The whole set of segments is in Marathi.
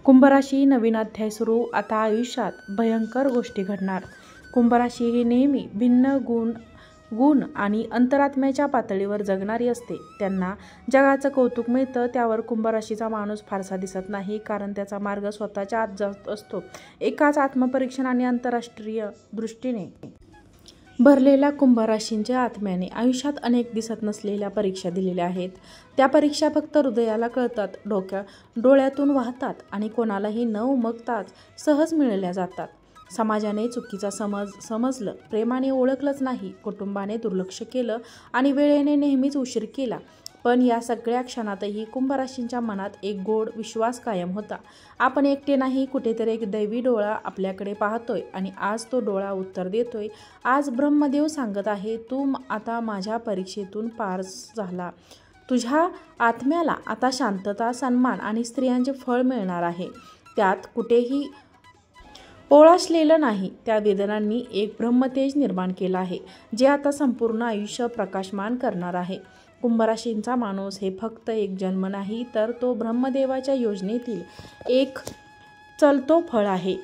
कुंभराशी नवीन अध्याय सुरू. आता आयुष्यात भयंकर गोष्टी घडणार. कुंभराशी ही नेहमी भिन्न गुण आणि अंतरात्म्याच्या पातळीवर जगणारी असते. त्यांना जगाचं कौतुक मिळतं त्यावर कुंभराशीचा माणूस फारसा दिसत नाही, कारण त्याचा मार्ग स्वतःच्या आत जात असतो. एकाच आत्मपरीक्षण आणि आंतरराष्ट्रीय दृष्टीने भरलेल्या कुंभराशींच्या आत्म्याने आयुष्यात अनेक दिसत नसलेल्या परीक्षा दिलेल्या आहेत. त्या परीक्षा फक्त हृदयाला कळतात, डोळ्यातून वाहतात आणि कोणालाही न उमगताच सहज मिळवल्या जातात. समाजाने चुकीचा समजलं, प्रेमाने ओळखलंच नाही, कुटुंबाने दुर्लक्ष केलं आणि वेळेने नेहमीच उशीर केला. पण या सगळ्या क्षणातही कुंभराशींच्या मनात एक गोड विश्वास कायम होता. आपण एकटे नाही, कुठेतरी एक दैवी डोळा आपल्याकडे पाहतोय आणि आज तो डोळा उत्तर देतोय. आज ब्रह्मदेव सांगत आहे, तू आता माझ्या परीक्षेतून पार झाला. तुझ्या आत्म्याला आता शांतता, सन्मान आणि स्त्रियांचे फळ मिळणार आहे. त्यात कुठेही ओळाशलेलं नाही. त्या वेदनांनी एक ब्रह्मतेज निर्माण केलं आहे, जे आता संपूर्ण आयुष्य प्रकाशमान करणार आहे. कुंभराशींचा माणूस हे फक्त एक जन्म नाही, तर तो ब्रह्मदेवाच्या योजनेतील एक चलतो फळ आहे,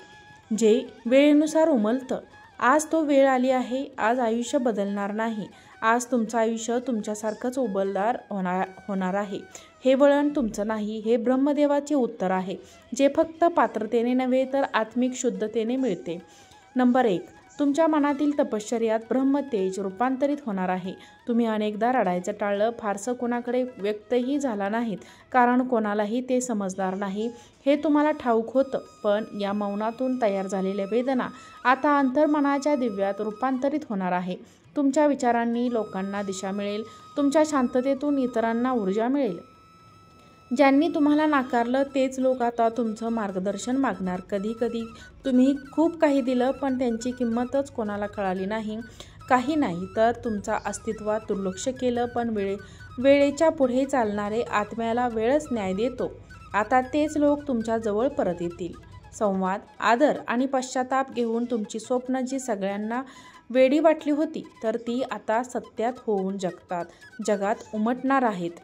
जे वेळेनुसार उमलतं. आज तो वेळ आली आहे. आज आयुष्य बदलणार नाही. आज तुमचं आयुष्य तुमच्यासारखंच उबलदार होणार आहे. हे वळण तुमचं नाही, हे ब्रह्मदेवाचे उत्तर आहे, जे फक्त पात्रतेने नव्हे तर आत्मिक शुद्धतेने मिळते. नंबर 1. तुमच्या मनातील तपश्चर्यात ब्रह्मतेज रूपांतरित होणार आहे. तुम्ही अनेकदा रडायचं टाळलं, फारसं कोणाकडे व्यक्तही झाला नाहीत, कारण कोणालाही ते समजणार नाही हे तुम्हाला ठाऊक होतं. पण या मौनातून तयार झालेल्या वेदना आता अंतर्मनाच्या दिव्यात रूपांतरित होणार आहे. तुमच्या विचारांनी लोकांना दिशा मिळेल, तुमच्या शांततेतून इतरांना ऊर्जा मिळेल. ज्यांनी तुम्हाला नाकारलं तेच लोक आता तुमचं मार्गदर्शन मागणार. कधी कधी तुम्ही खूप काही दिलं, पण त्यांची किंमतच कोणाला कळाली नाही. काही नाही तर तुमच्या अस्तित्वात दुर्लक्ष केलं, पण वेळेच्या पुढे चालणारे आत्म्याला वेळच न्याय देतो. आता तेच लोक तुमच्या जवळ परत येतील. संवाद, आदर आणि पश्चाताप घेऊन तुमची स्वप्न जी सगळ्यांना वेडी वाटली होती, तर ती आता सत्यात होऊन जगात उमटणार आहेत.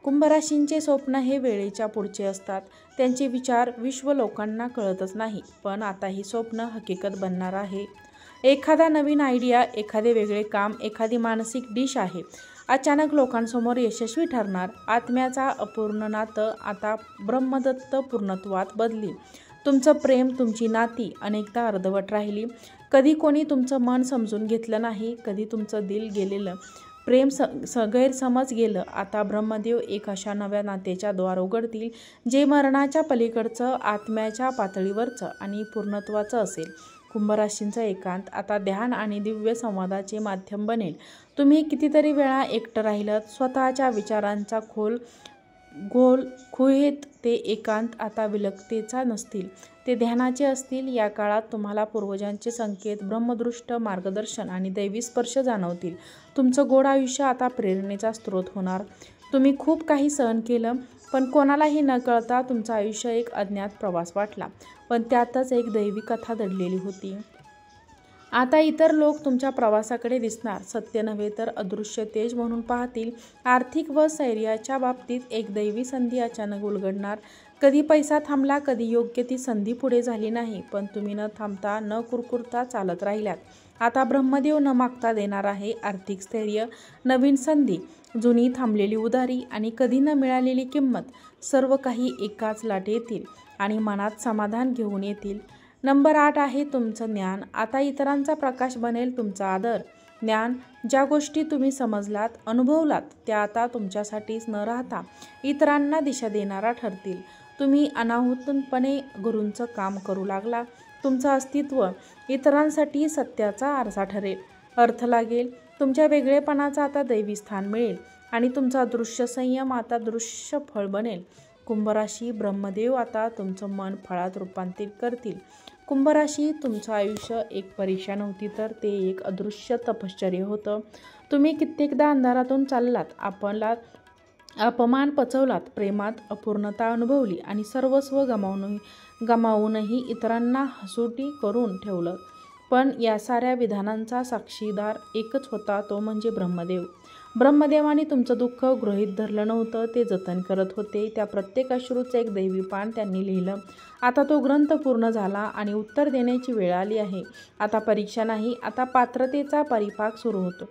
कुंभराशींचे स्वप्न हे वेळेच्या पुढचे असतात. त्यांचे विचार विश्व लोकांना कळतच नाही, पण आता ही स्वप्न हकीकत बनणार आहे. एखादा नवीन आयडिया, एखादे वेगळे काम, एखादी मानसिक डिश आहे, अचानक लोकांसमोर यशस्वी ठरणार. आत्म्याचा अपूर्ण नातं आता ब्रह्मदत्त पूर्णत्वात बदली. तुमचं प्रेम, तुमची नाती अनेकदा अर्धवट राहिली. कधी कोणी तुमचं मन समजून घेतलं नाही, कधी तुमचं दिल गेलेलं प्रेम गैरसमज गेलं. आता ब्रह्मदेव एक अशा नव्या नात्याच्या द्वार उघडतील, जे मरणाच्या पलीकडचं, आत्म्याच्या पातळीवरचं आणि पूर्णत्वाचं असेल. कुंभराशींचं एकांत आता ध्यान आणि दिव्य संवादाचे माध्यम बनेल. तुम्ही कितीतरी वेळा एकटं राहिलं स्वतःच्या विचारांचा गुहेत. ते एकांत आता विलगतेचा नसतील, ते ध्यानाचे असतील. या काळात तुम्हाला पूर्वजांचे संकेत, ब्रह्मदृष्ट मार्गदर्शन आणि दैवी स्पर्श जाणवतील. तुमचं गोड आयुष्य आता प्रेरणेचा स्रोत होणार. तुम्ही खूप काही सहन केलं, पण कोणालाही न कळता तुमचं आयुष्य एक अज्ञात प्रवास वाटला, पण त्यातच एक दैवी कथा दडलेली होती. आता इतर लोक तुमच्या प्रवासाकडे दिसणार, सत्य नव्हे तर अदृश्य तेज म्हणून पाहतील. आर्थिक व स्थैर्याच्या बाबतीत एक दैवी संधी अचानक उलगडणार. कधी पैसा थांबला, कधी योग्य ती संधी पुढे झाली नाही, पण तुम्ही न थांबता, न कुरकुरता चालत राहिल्यात. आता ब्रह्मदेव न मागता देणार आहे आर्थिक स्थैर्य, नवीन संधी, जुनी थांबलेली उधारी आणि कधी न मिळालेली किंमत. सर्व काही एकाच लाट येतील आणि मनात समाधान घेऊन येतील. नंबर 8 आहे तुमचं ज्ञान. आता इतरांचा प्रकाश बनेल तुमचा आदर. ज्ञान, ज्या गोष्टी तुम्ही समजलात, अनुभवलात, त्या आता तुमच्यासाठीच न राहता इतरांना दिशा देणारा ठरतील. तुम्ही अनाहूतपणे गुरूंचं काम करू लागला. तुमचं अस्तित्व इतरांसाठी सत्याचा आरसा ठरेल, अर्थ लागेल. तुमच्या वेगळेपणाचा आता दैवी स्थान मिळेल आणि तुमचा दृश्य संयम आता दृश्य फळ बनेल. कुंभराशी, ब्रह्मदेव आता तुमचं मन फळात रूपांतरित करतील. कुंभराशी, तुमचं आयुष्य एक परीक्षा नव्हती, तर ते एक अदृश्य तपश्चर्य होतं. तुम्ही कित्येकदा अंधारातून चाललात, अपमान पचवलात, प्रेमात अपूर्णता अनुभवली आणि सर्वस्व गमावूनही इतरांना हसुटी करून ठेवलं. पण या साऱ्या विधानांचा साक्षीदार एकच होता, तो म्हणजे ब्रह्मदेव. ब्रह्मदेवाने तुमचं दुःख गृहीत धरलं नव्हतं, ते जतन करत होते. त्या प्रत्येक अश्रूचं एक दैवी पान त्यांनी लिहिलं. आता तो ग्रंथ पूर्ण झाला आणि उत्तर देण्याची वेळ आली आहे. आता परीक्षा नाही, आता पात्रतेचा परिपाक सुरू होतो.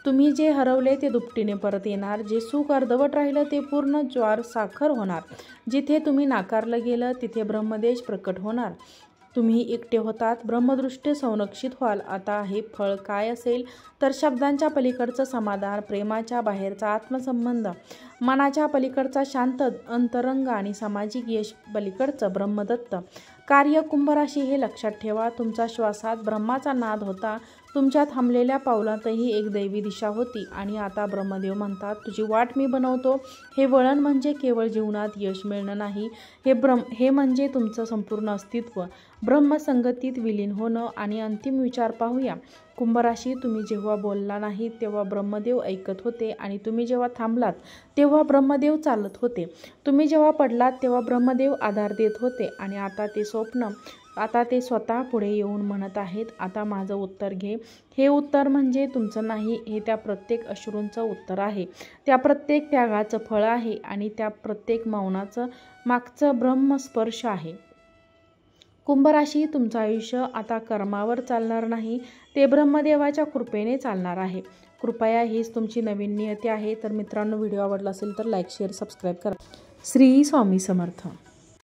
तुम्ही जे हरवले ते दुपटीने परत येणार. जे सुख अर्धवट राहिलं ते पूर्ण ज्वार साखर होणार. जिथे तुम्ही नाकारलं गेलं तिथे ब्रह्मदेश प्रकट होणार. तुम्ही एकटे होतात, ब्रह्मदृष्टी संरक्षित व्हाल. आता हे फळ काय असेल तर शब्दांच्या पलीकडचं समाधान, प्रेमाच्या बाहेरचा आत्मसंबंध, मनाच्या पलीकडचा शांत अंतरंग आणि सामाजिक यश पलीकडचं ब्रह्मदत्त कार्य. कुंभराशी हे लक्षात ठेवा. तुमचा श्वासात ब्रह्माचा नाद होता. तुमच्या थांबलेल्या पावलातही एक दैवी दिशा होती. आणि आता ब्रह्मदेव म्हणतात, तुझी वाट मी बनवतो. हे वळण म्हणजे केवळ जीवनात यश मिळणं नाही, हे म्हणजे तुमचं संपूर्ण अस्तित्व ब्रह्मसंगतीत विलीन होणं. आणि अंतिम विचार पाहूया. कुंभराशी, तुम्ही जेव्हा बोलला नाही तेव्हा ब्रह्मदेव ऐकत होते, आणि तुम्ही जेव्हा थांबलात तेव्हा ब्रह्मदेव चालत होते. तुम्ही जेव्हा पडलात तेव्हा ब्रह्मदेव आधार देत होते. आणि आता ते स्वतः पुढे येऊन म्हणत आहेत, आता माझं उत्तर घे. हे उत्तर म्हणजे तुमचं नाही, हे त्या प्रत्येक अश्रूंचं उत्तर आहे. त्या प्रत्येक त्यागाचं फळ आहे. आणि त्या प्रत्येक मौनाचं मागचं ब्रह्मस्पर्श आहे. कुंभराशी, तुमचं आयुष्य आता कर्मावर चालणार नाही, ते ब्रह्मदेवाच्या कृपेने चालणार आहे. कृपया हीच तुमची नवीन नियती आहे. तर मित्रांनो, व्हिडिओ आवडला असेल तर लाईक, शेअर, सबस्क्राईब करा. श्री स्वामी समर्थ.